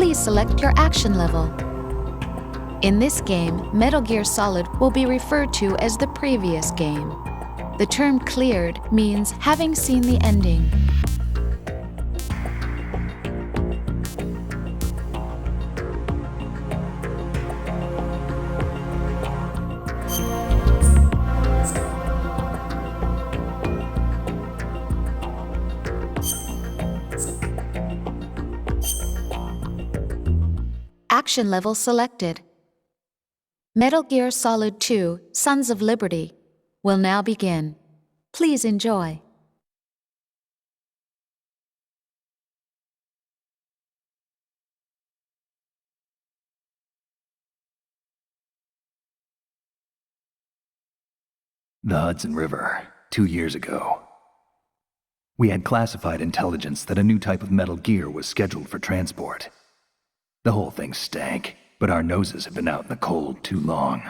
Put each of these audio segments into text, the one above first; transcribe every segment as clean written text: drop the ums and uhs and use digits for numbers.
please select your action level. In this game, Metal Gear Solid will be referred to as the previous game. The term cleared means having seen the ending. Action level selected. Metal Gear Solid 2: Sons of Liberty will now begin. Please enjoy. The Hudson River, 2 years ago. We had classified intelligence that a new type of metal gear was scheduled for transport. The whole thing stank, but our noses have been out in the cold too long.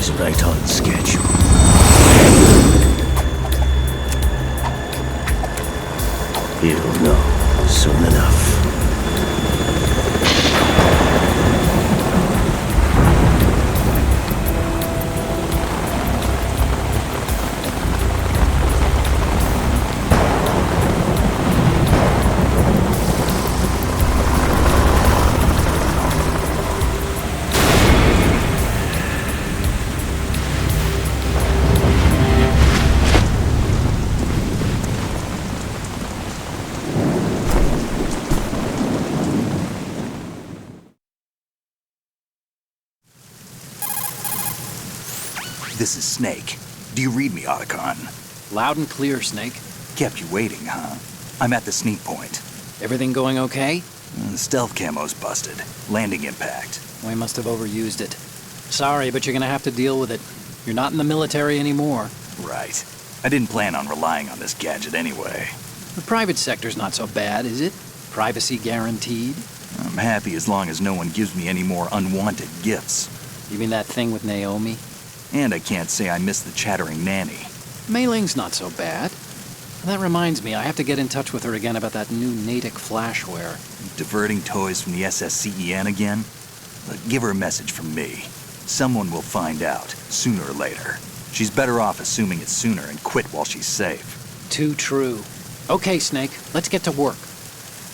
is right on schedule. You'll know soon enough. This is Snake. Do you read me, Otacon? Loud and clear, Snake. Kept you waiting, huh? I'm at the sneak point. Everything going okay? The stealth camo's busted. Landing impact. We must have overused it. Sorry, but you're gonna have to deal with it. You're not in the military anymore. Right. I didn't plan on relying on this gadget anyway. The private sector's not so bad, is it? Privacy guaranteed? I'm happy as long as no one gives me any more unwanted gifts. You mean that thing with Naomi? And I can't say I miss the chattering nanny. Mei Ling's not so bad. That reminds me, I have to get in touch with her again about that new Natick flashware. Diverting toys from the SSCEN again? But give her a message from me. Someone will find out, sooner or later. She's better off assuming it sooner and quit while she's safe. Too true. Okay, Snake, let's get to work.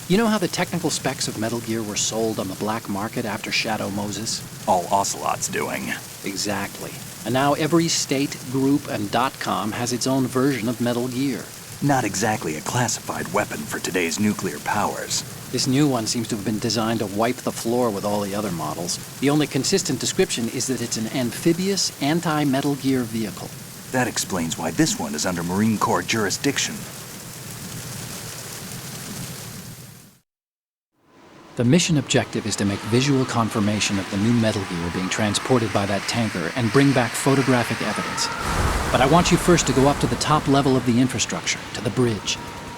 You know how the technical specs of Metal Gear were sold on the black market after Shadow Moses? All Ocelot's doing. Exactly. And now every state, group, and .com has its own version of Metal Gear. Not exactly a classified weapon for today's nuclear powers. This new one seems to have been designed to wipe the floor with all the other models. The only consistent description is that it's an amphibious, anti-Metal Gear vehicle. That explains why this one is under Marine Corps jurisdiction. The mission objective is to make visual confirmation of the new Metal Gear being transported by that tanker and bring back photographic evidence. But I want you first to go up to the top level of the infrastructure, to the bridge.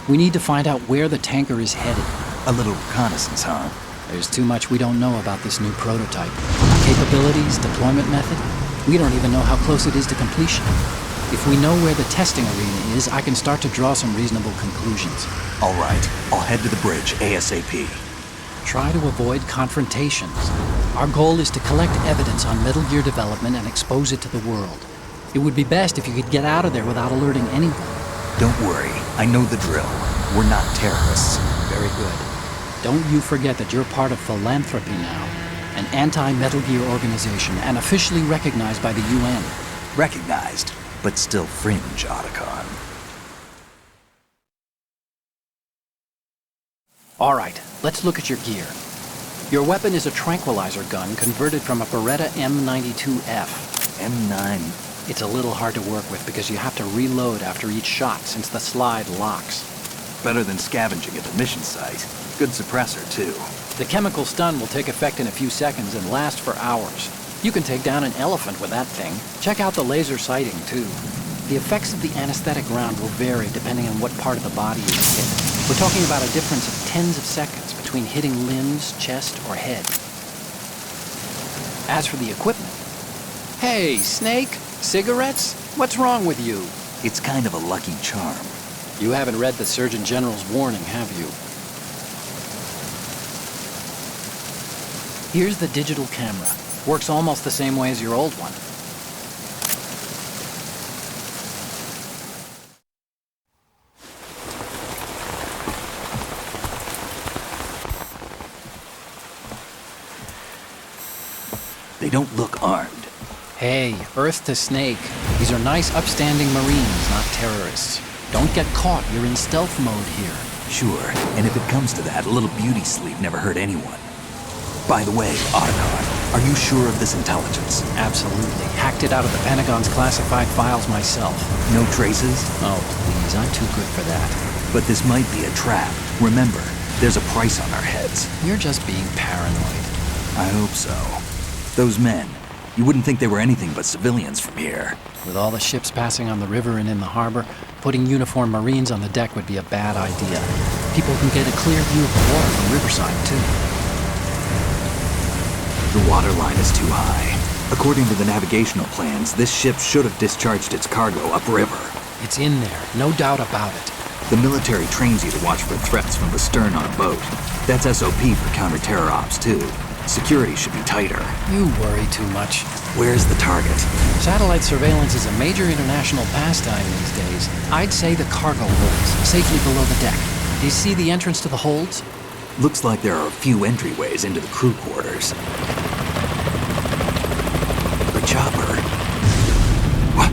We need to find out where the tanker is headed. A little reconnaissance, huh? There's too much we don't know about this new prototype. Capabilities, deployment method. We don't even know how close it is to completion. If we know where the testing arena is, I can start to draw some reasonable conclusions. All right, I'll head to the bridge ASAP. Try to avoid confrontations. Our goal is to collect evidence on Metal Gear development and expose it to the world. It would be best if you could get out of there without alerting anyone. Don't worry, I know the drill. We're not terrorists. Very good. Don't you forget that you're part of Philanthropy now, an anti-Metal Gear organization and officially recognized by the UN. Recognized, but still fringe, Otacon. All right, let's look at your gear. Your weapon is a tranquilizer gun converted from a Beretta M92F. M9. It's a little hard to work with because you have to reload after each shot since the slide locks. Better than scavenging at the mission site. Good suppressor, too. The chemical stun will take effect in a few seconds and last for hours. You can take down an elephant with that thing. Check out the laser sighting, too. The effects of the anesthetic round will vary depending on what part of the body is hit. We're talking about a difference of tens of seconds between hitting limbs, chest, or head. As for the equipment... Hey, Snake! Cigarettes? What's wrong with you? It's kind of a lucky charm. You haven't read the Surgeon General's warning, have you? Here's the digital camera. Works almost the same way as your old one. They don't look armed. Hey, Earth to Snake. These are nice, upstanding Marines, not terrorists. Don't get caught. You're in stealth mode here. Sure, and if it comes to that, a little beauty sleep never hurt anyone. By the way, Otacon, are you sure of this intelligence? Absolutely. Hacked it out of the Pentagon's classified files myself. No traces? Oh, please, I'm too good for that. But this might be a trap. Remember, there's a price on our heads. You're just being paranoid. I hope so. Those men, you wouldn't think they were anything but civilians from here. With all the ships passing on the river and in the harbor, putting uniformed Marines on the deck would be a bad idea. People can get a clear view of the water from Riverside, too. The water line is too high. According to the navigational plans, this ship should have discharged its cargo upriver. It's in there, no doubt about it. The military trains you to watch for threats from the stern on a boat. That's SOP for counter-terror ops, too. Security should be tighter. You worry too much. Where's the target? Satellite surveillance is a major international pastime these days. I'd say the cargo holds, safely below the deck. Do you see the entrance to the holds? Looks like there are a few entryways into the crew quarters. The chopper. What?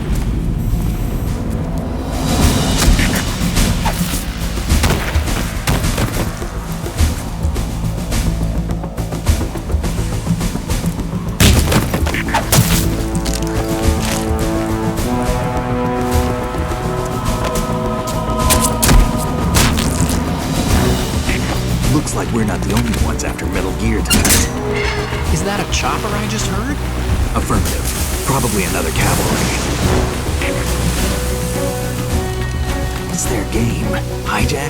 we're not the only ones after Metal Gear tonight. Is that a chopper I just heard? Affirmative. Probably another cavalry. What's their game? Hijack?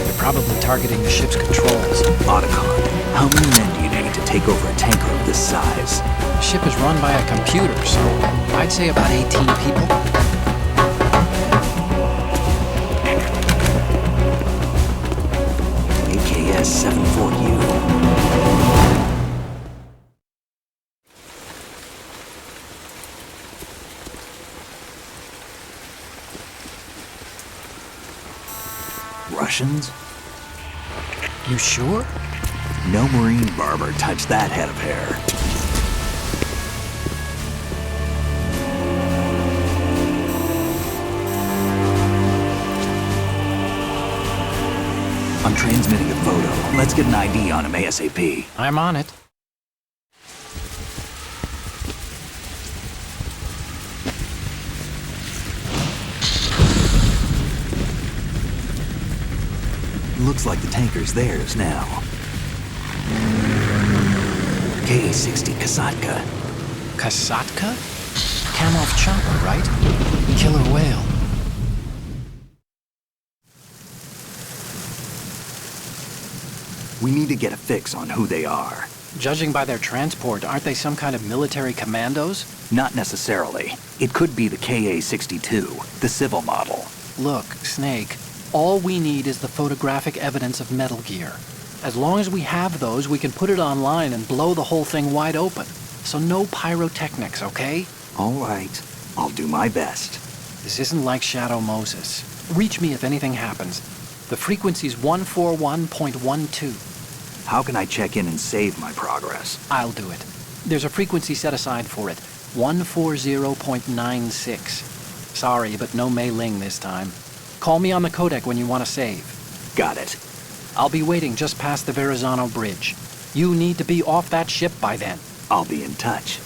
They're probably targeting the ship's controls. Otacon. How many men do you need to take over a tanker of this size? The ship is run by a computer, so I'd say about 18 people. AKS 74U. Russians? You sure? No Marine barber touched that head of hair. I'm transmitting a photo. Let's get an ID on him ASAP. I'm on it. Looks like the tanker's theirs now. Ka-60 Kasatka. Kasatka? Kamov chopper, right? Killer whale. We need to get a fix on who they are. Judging by their transport, aren't they some kind of military commandos? Not necessarily. It could be the Ka-62, the civil model. Look, Snake, all we need is the photographic evidence of Metal Gear. As long as we have those, we can put it online and blow the whole thing wide open. So no pyrotechnics, okay? All right. I'll do my best. This isn't like Shadow Moses. Reach me if anything happens. The frequency's 141.12. How can I check in and save my progress? I'll do it. There's a frequency set aside for it. 140.96. Sorry, but no Mei Ling this time. Call me on the codec when you want to save. Got it. I'll be waiting just past the Verrazano Bridge. You need to be off that ship by then. I'll be in touch.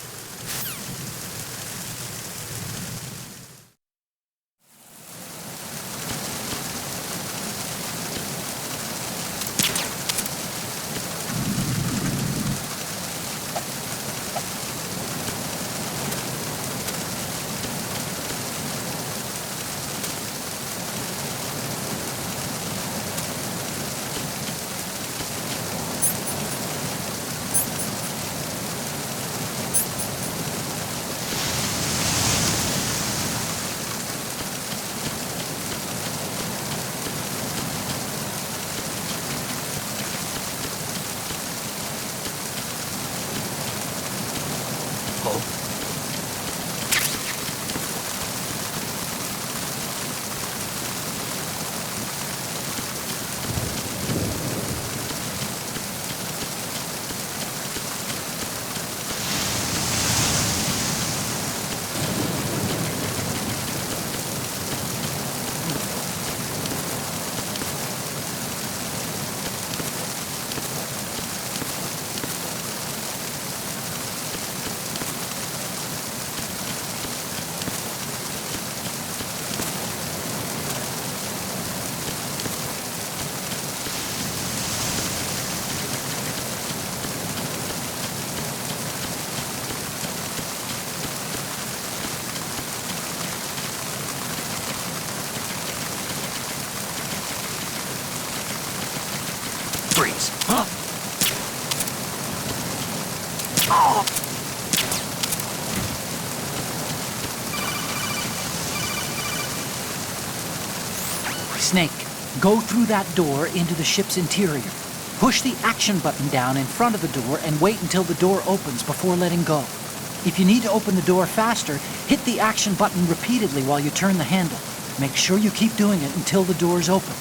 Freeze. Huh? Oh. Snake, go through that door into the ship's interior. Push the action button down in front of the door and wait until the door opens before letting go. If you need to open the door faster, hit the action button repeatedly while you turn the handle. Make sure you keep doing it until the door's open.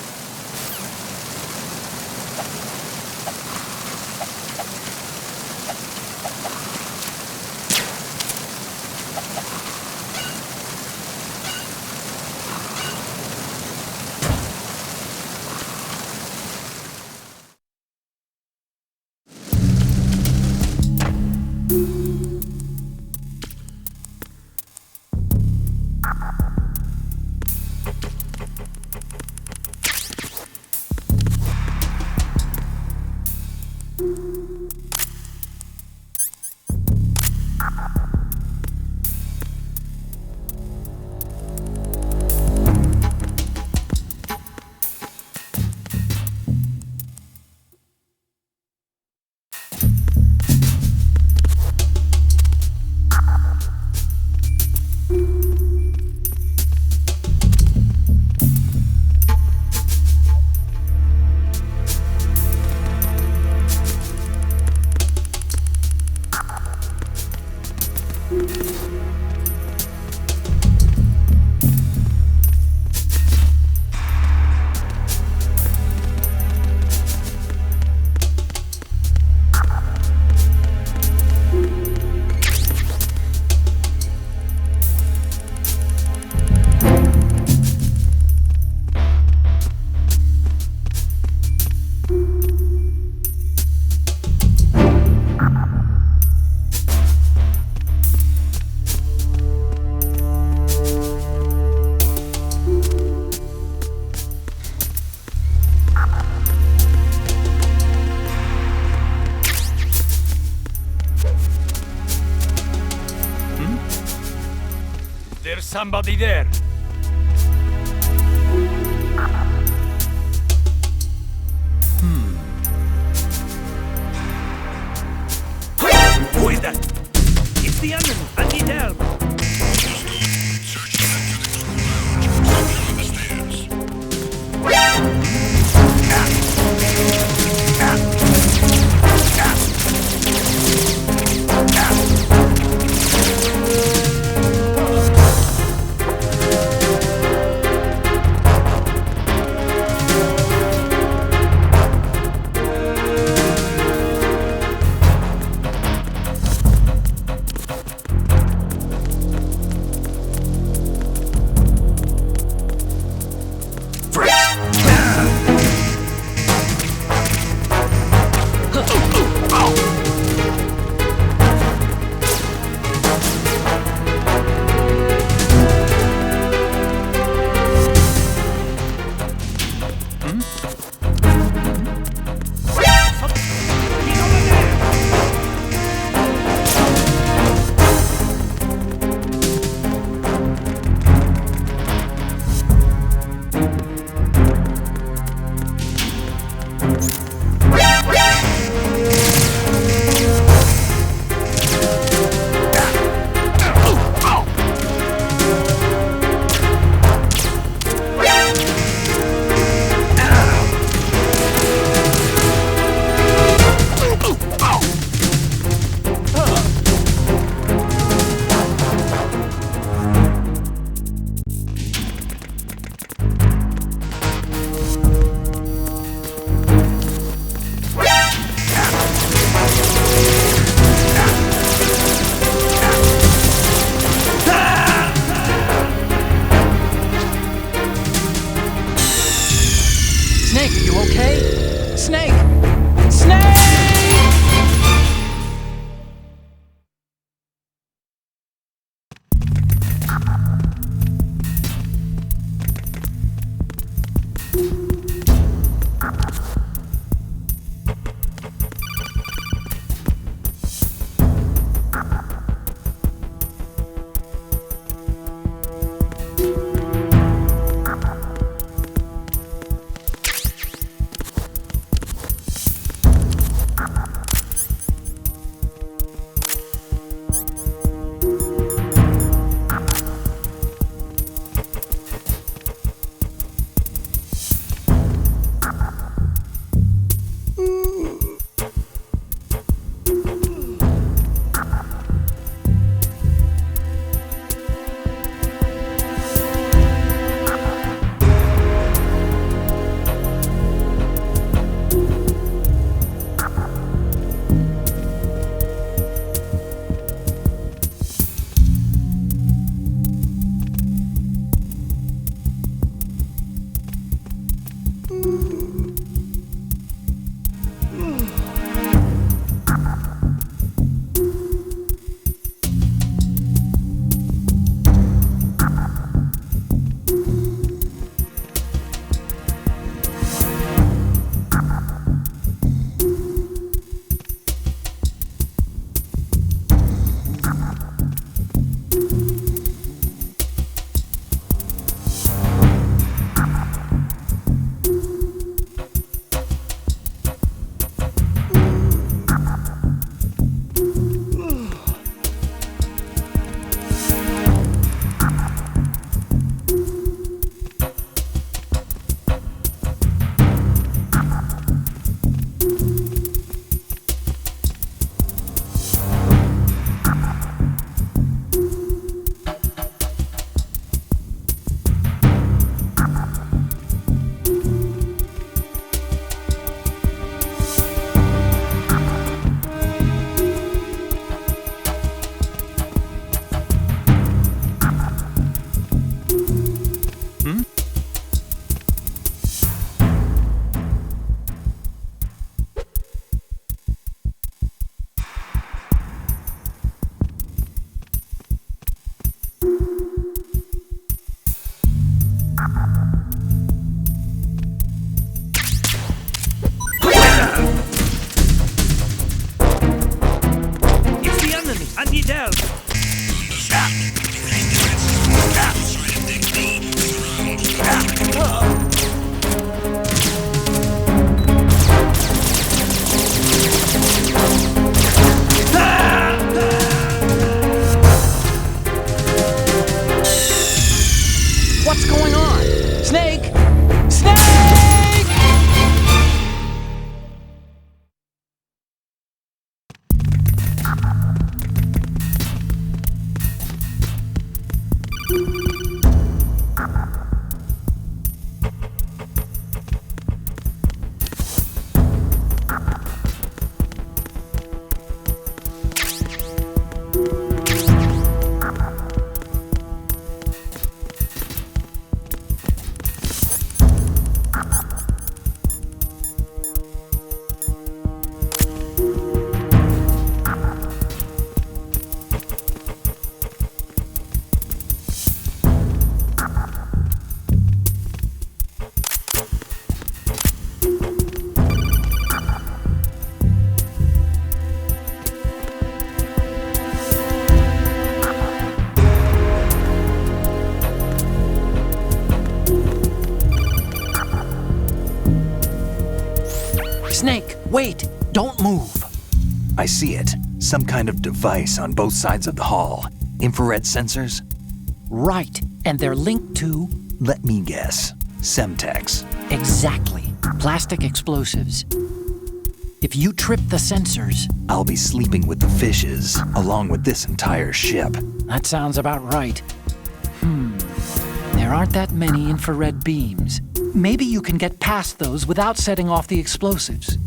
somebody there? Who is that? It's the enemy! I need help! Snake! Snake! Snake, wait! Don't move! I see it. Some kind of device on both sides of the hall. Infrared sensors? Right, and they're linked to... Let me guess. Semtex. Exactly. Plastic explosives. If you trip the sensors... I'll be sleeping with the fishes, along with this entire ship. That sounds about right. There aren't that many infrared beams. Maybe you can get past those without setting off the explosives.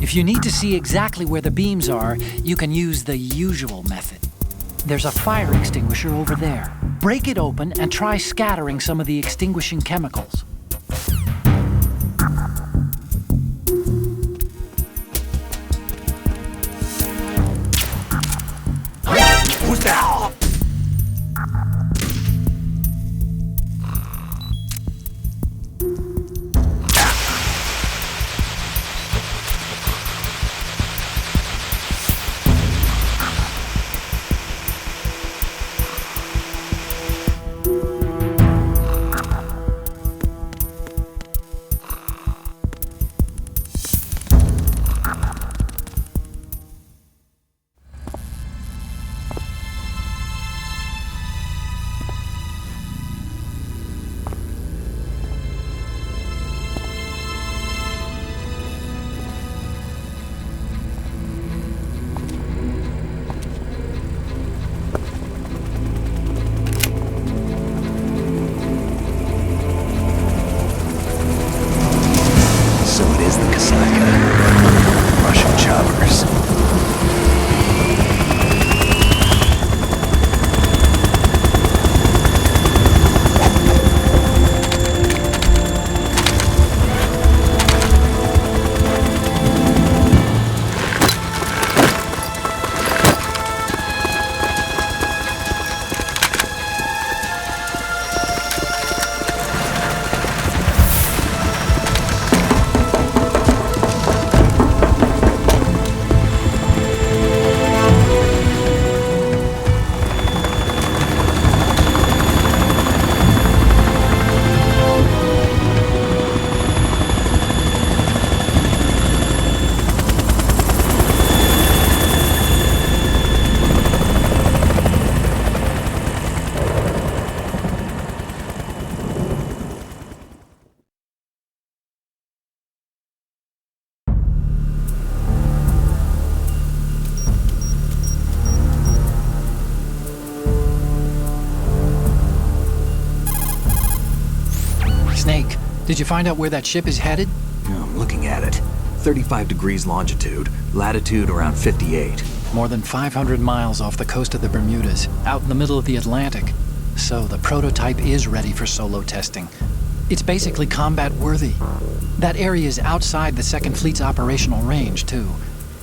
If you need to see exactly where the beams are, you can use the usual method. There's a fire extinguisher over there. Break it open and try scattering some of the extinguishing chemicals. Who's that? Snake, did you find out where that ship is headed? I'm looking at it. 35 degrees longitude, latitude around 58. More than 500 miles off the coast of the Bermudas, out in the middle of the Atlantic. So the prototype is ready for solo testing. It's basically combat-worthy. That area is outside the Second Fleet's operational range, too.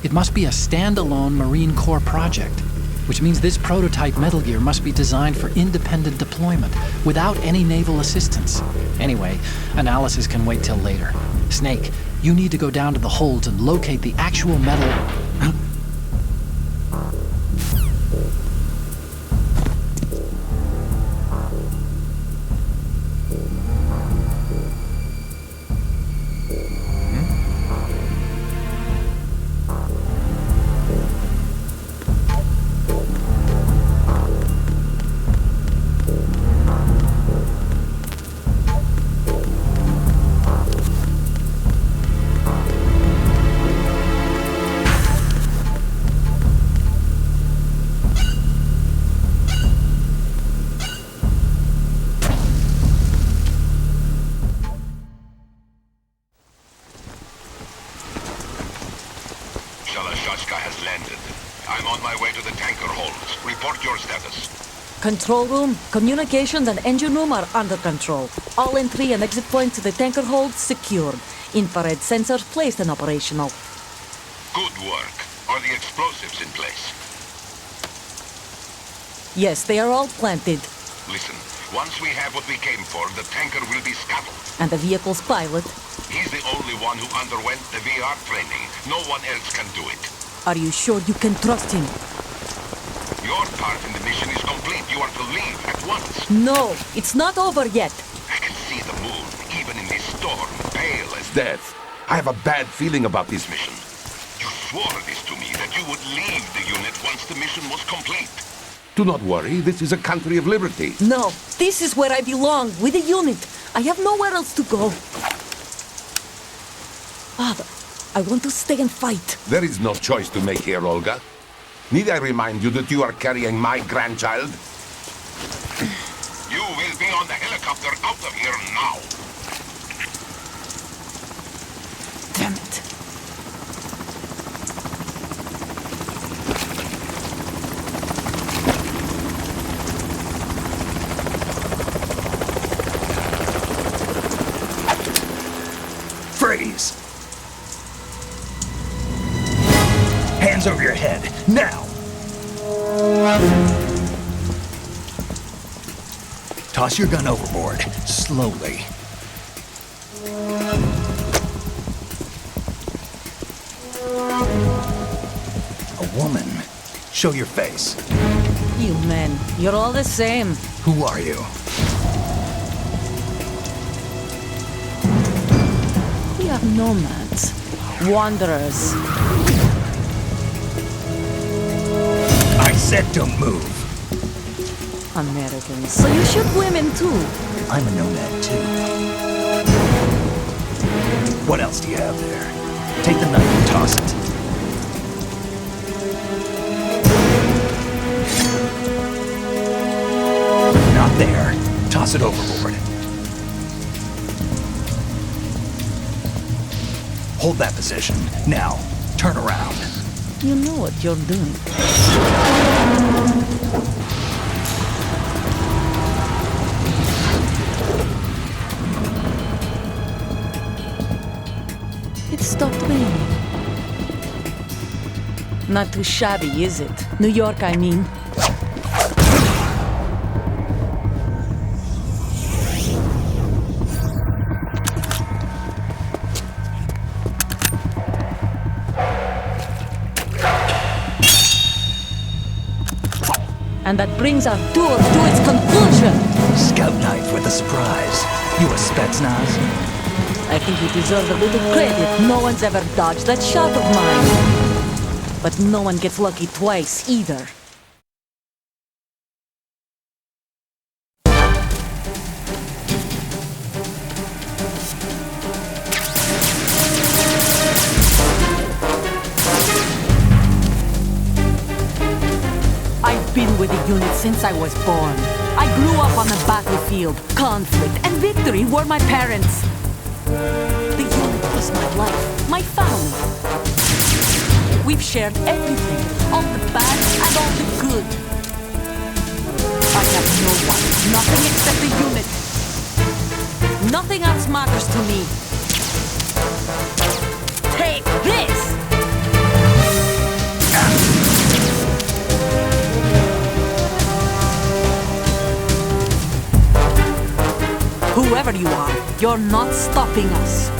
It must be a standalone Marine Corps project, which means this prototype Metal Gear must be designed for independent deployment, without any naval assistance. Anyway, analysis can wait till later. Snake, you need to go down to the holds and locate the actual metal... Control room, communications, and engine room are under control. All entry and exit points to the tanker hold secured. Infrared sensors placed and operational. Good work. Are the explosives in place? Yes, they are all planted. Listen, once we have what we came for, the tanker will be scuttled. And the vehicle's pilot? He's the only one who underwent the VR training. No one else can do it. Are you sure you can trust him? Your part in the mission is complete. You are to leave at once. No, it's not over yet. I can see the moon, even in this storm, pale as death. I have a bad feeling about this mission. You swore this to me, that you would leave the unit once the mission was complete. Do not worry, this is a country of liberty. No, this is where I belong, with the unit. I have nowhere else to go. Father, I want to stay and fight. There is no choice to make here, Olga. Need I remind you that you are carrying my grandchild? You will be on the helicopter out of here now. Damn it. Freeze! Hands over your head, now! Toss your gun overboard, slowly. A woman. Show your face. You men, you're all the same. Who are you? We are nomads, wanderers. I said don't move. Americans. So you shoot women too. I'm a nomad too. What else do you have there? Take the knife and toss it. Not there. Toss it overboard. Hold that position. Now, turn around. You know what you're doing. It stopped raining. Not too shabby, is it? New York, I mean. And that brings our tour to its conclusion. Scout knife with a surprise. You a Spetsnaz? I think you deserve a little credit. No one's ever dodged that shot of mine. But no one gets lucky twice, either. I've been with the unit since I was born. I grew up on the battlefield. Conflict and victory were my parents. The unit is my life, my family. We've shared everything, all the bad and all the good. I have no one, nothing except the unit. Nothing else matters to me. Take this! Whoever you are, you're not stopping us.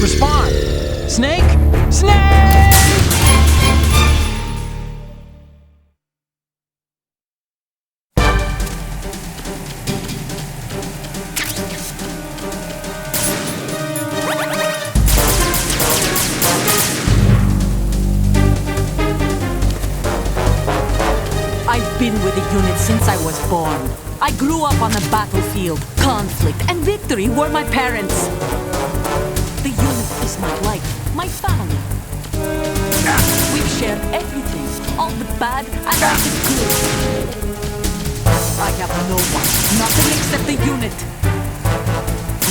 Respond! Snake! Snake! I've been with the unit since I was born. I grew up on the battlefield. Conflict and victory were my parents. The unit is my life, my family. We've shared everything, all the bad and all the good. I have no one, nothing except the unit.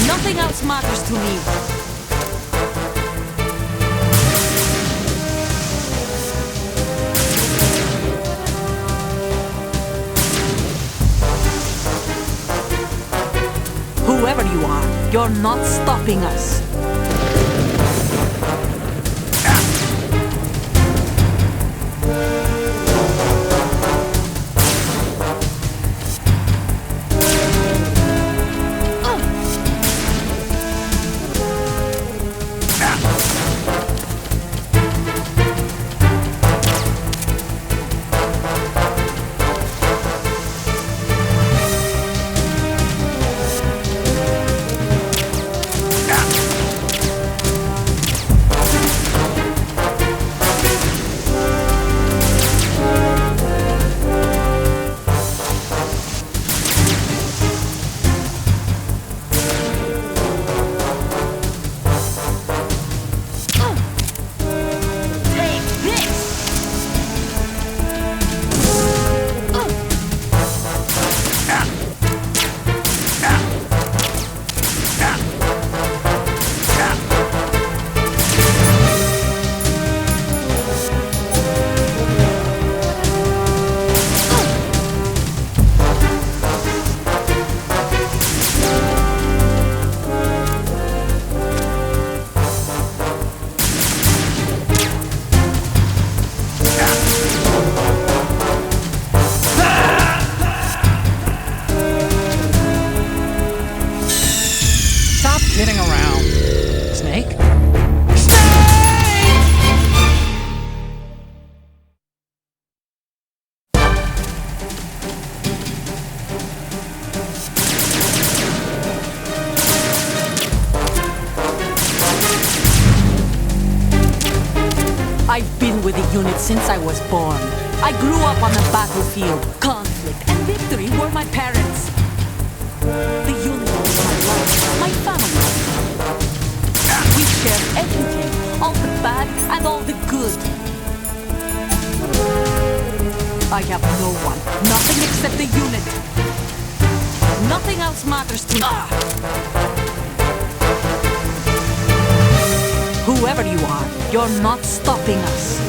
Nothing else matters to me. Whoever you are, you're not stopping us. Kidding around. Snake? I've been with the unit since I was born. I grew up on the battlefield. Conflict and victory were my parents. The unit was my life, my family. We shared everything, all the bad and all the good. I have no one, nothing except the unit. Nothing else matters to me. Whoever you are, you're not stopping us.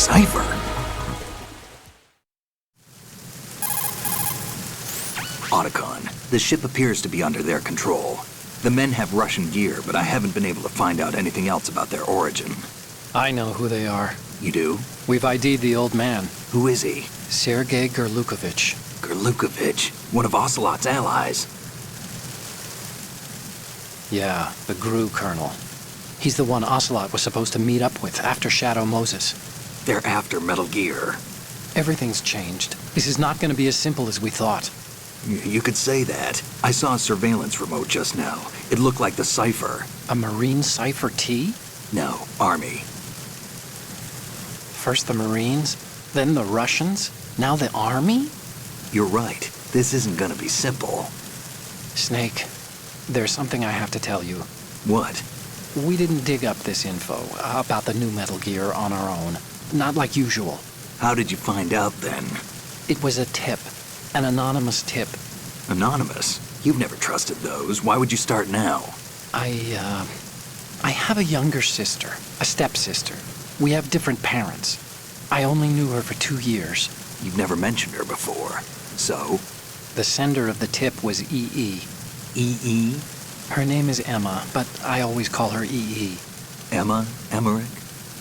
cipher. Otacon, the ship appears to be under their control. The men have Russian gear, but I haven't been able to find out anything else about their origin. I know who they are. You do? We've ID'd the old man. Who is he? Sergei Gurlukovich. Gurlukovich, one of Ocelot's allies. Yeah, the GRU colonel. He's the one Ocelot was supposed to meet up with after Shadow Moses. They're after Metal Gear. Everything's changed. This is not going to be as simple as we thought. You could say that. I saw a surveillance remote just now. It looked like the cipher. A Marine Cipher T? No, Army. First the Marines, then the Russians, now the Army? You're right. This isn't gonna be simple. Snake, there's something I have to tell you. What? We didn't dig up this info about the new Metal Gear on our own. Not like usual. How did you find out then? It was a tip. An anonymous tip. Anonymous? You've never trusted those. Why would you start now? I have a younger sister, a stepsister. We have different parents. I only knew her for 2 years. You've never mentioned her before. So? The sender of the tip was EE. EE? Her name is Emma, but I always call her EE. Emma? Emmerich?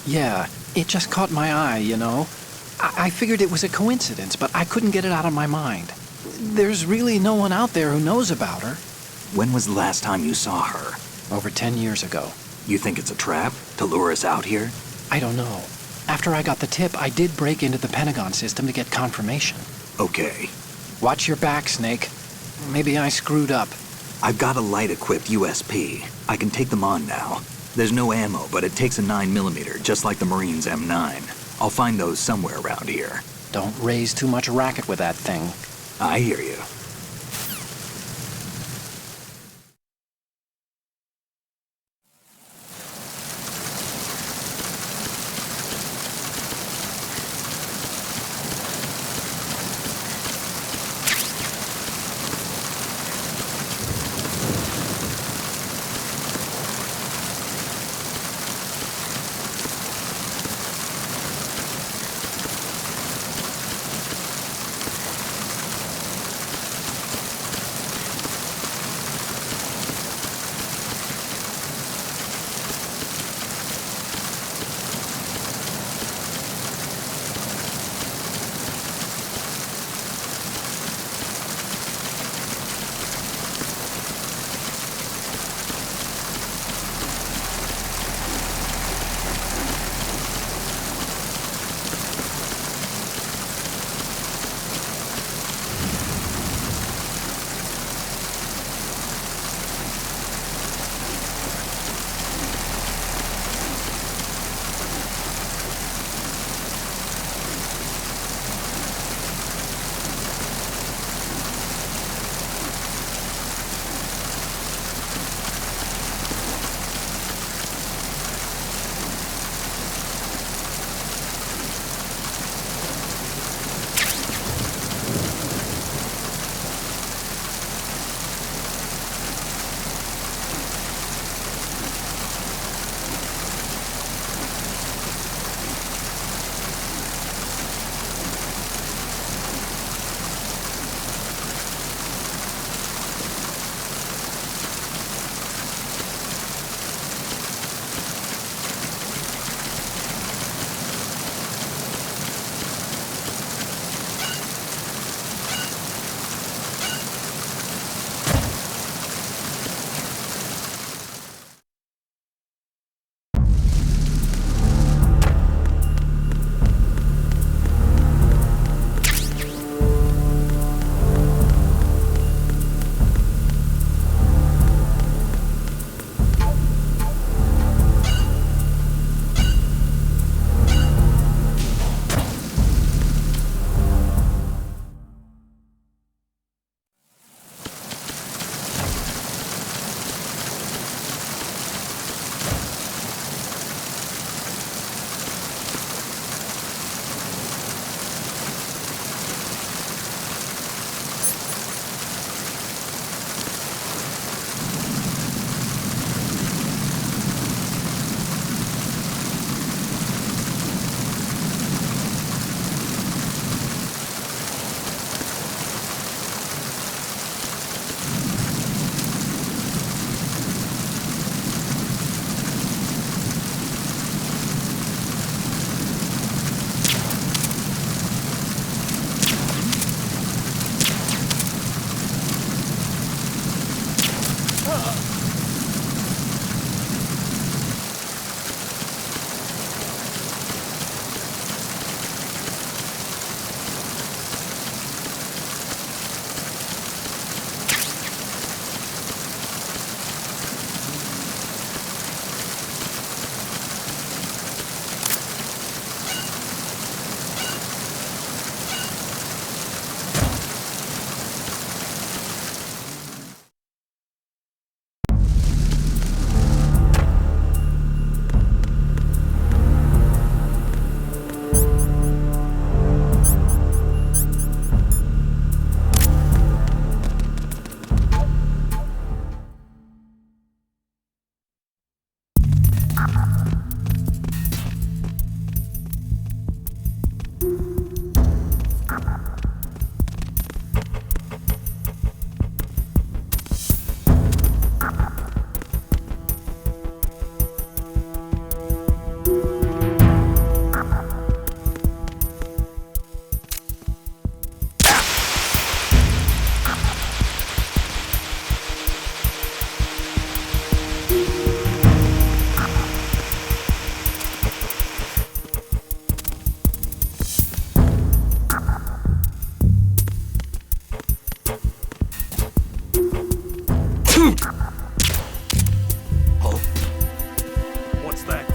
Yeah, it just caught my eye, you know? I figured it was a coincidence, but I couldn't get it out of my mind. There's really no one out there who knows about her. When was the last time you saw her? Over 10 years ago. You think it's a trap? To lure us out here? I don't know. After I got the tip, I did break into the Pentagon system to get confirmation. Okay. Watch your back, Snake. Maybe I screwed up. I've got a light-equipped USP. I can take them on now. There's no ammo, but it takes a 9mm, just like the Marines' M9. I'll find those somewhere around here. Don't raise too much racket with that thing. I hear you. What's that?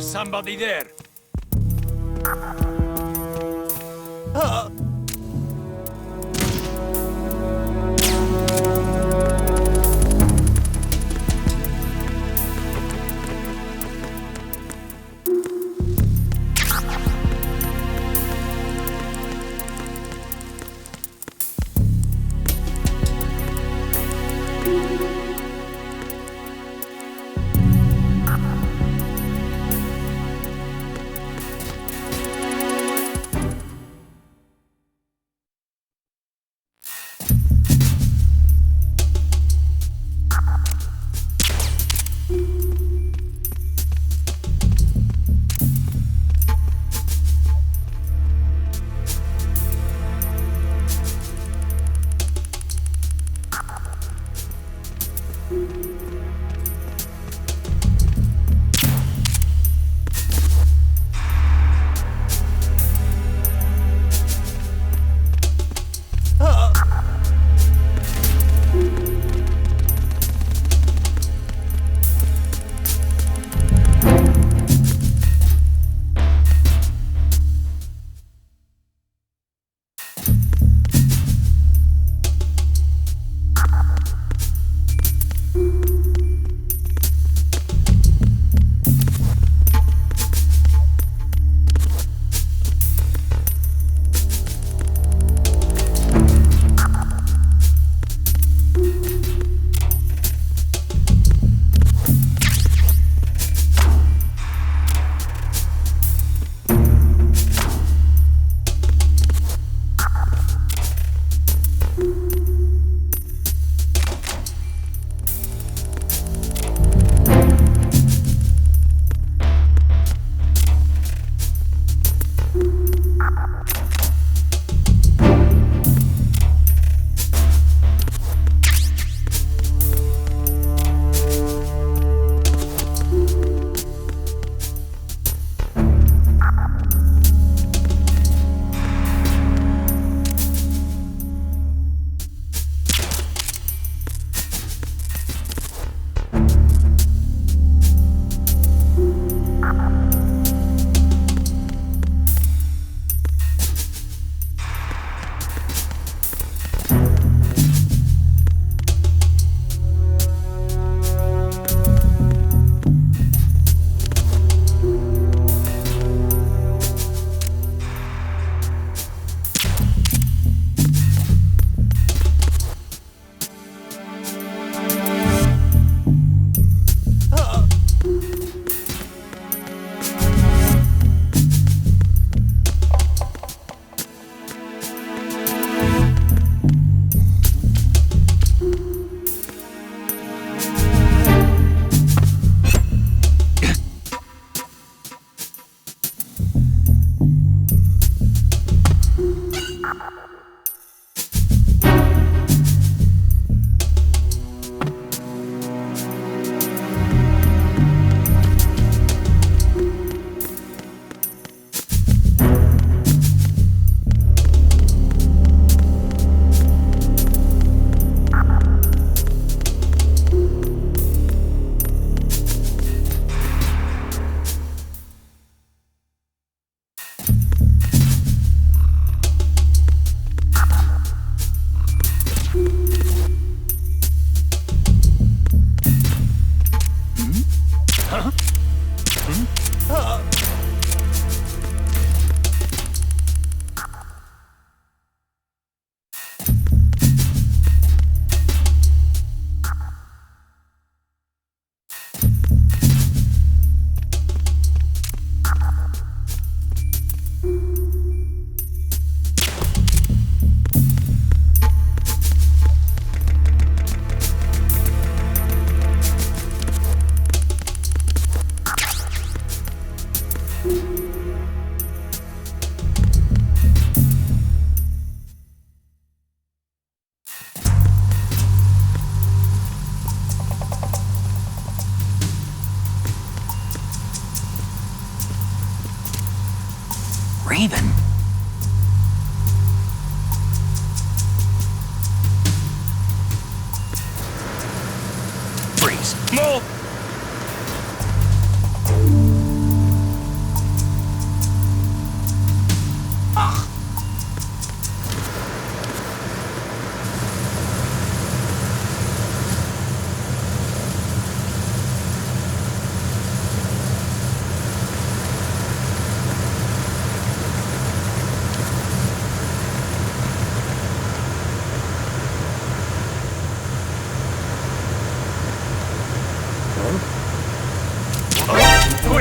There's somebody there. Raven? Freeze. Move!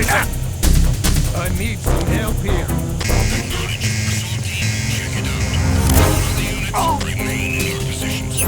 I need some help here. Remain in your positions.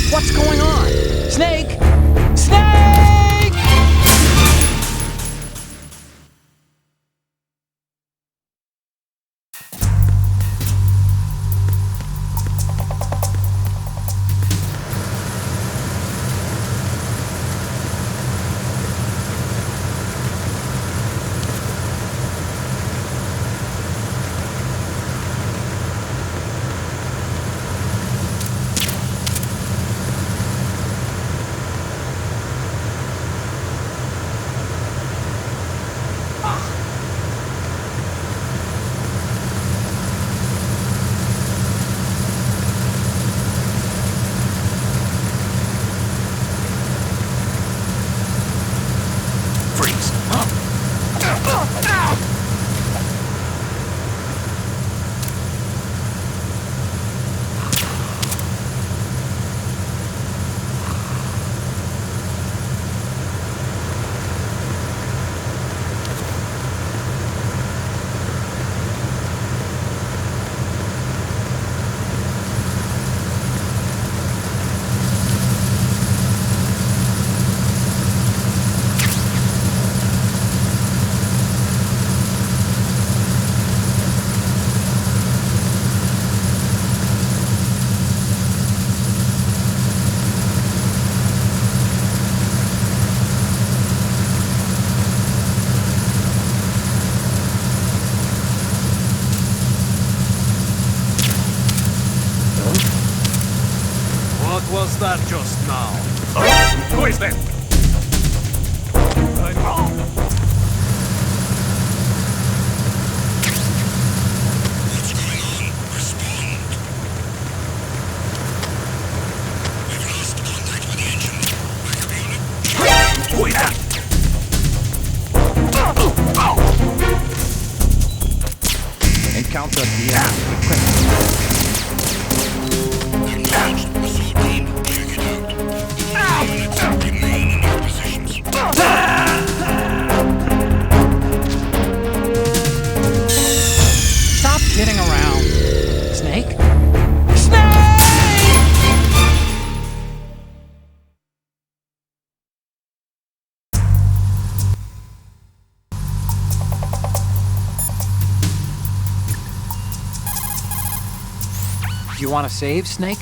What's going on? Snake! Snake! What was that just now? Who is that? What's going on? Respond. We've lost contact with the engine. Backup unit. Who is that? Encounter the enemy equipment. Acknowledged. Assault team, check it out. Units, remain in your positions. Stop kidding around. Snake? Snake! You want to save, Snake?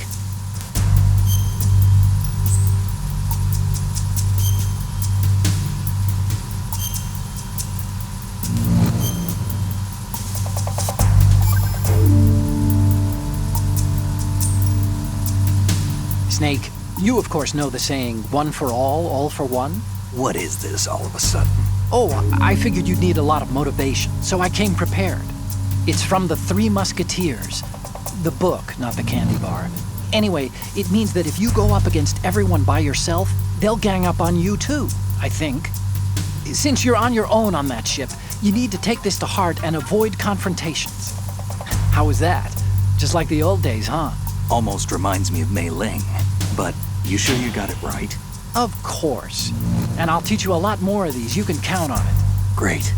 Snake, you of course know the saying, one for all for one? What is this all of a sudden? Oh, I figured you'd need a lot of motivation, so I came prepared. It's from the Three Musketeers. The book, not the candy bar. Anyway, it means that if you go up against everyone by yourself, they'll gang up on you too, I think. Since you're on your own on that ship, you need to take this to heart and avoid confrontations. How was that? Just like the old days, huh? Almost reminds me of Mei Ling. But you sure you got it right? Of course. And I'll teach you a lot more of these. You can count on it. Great.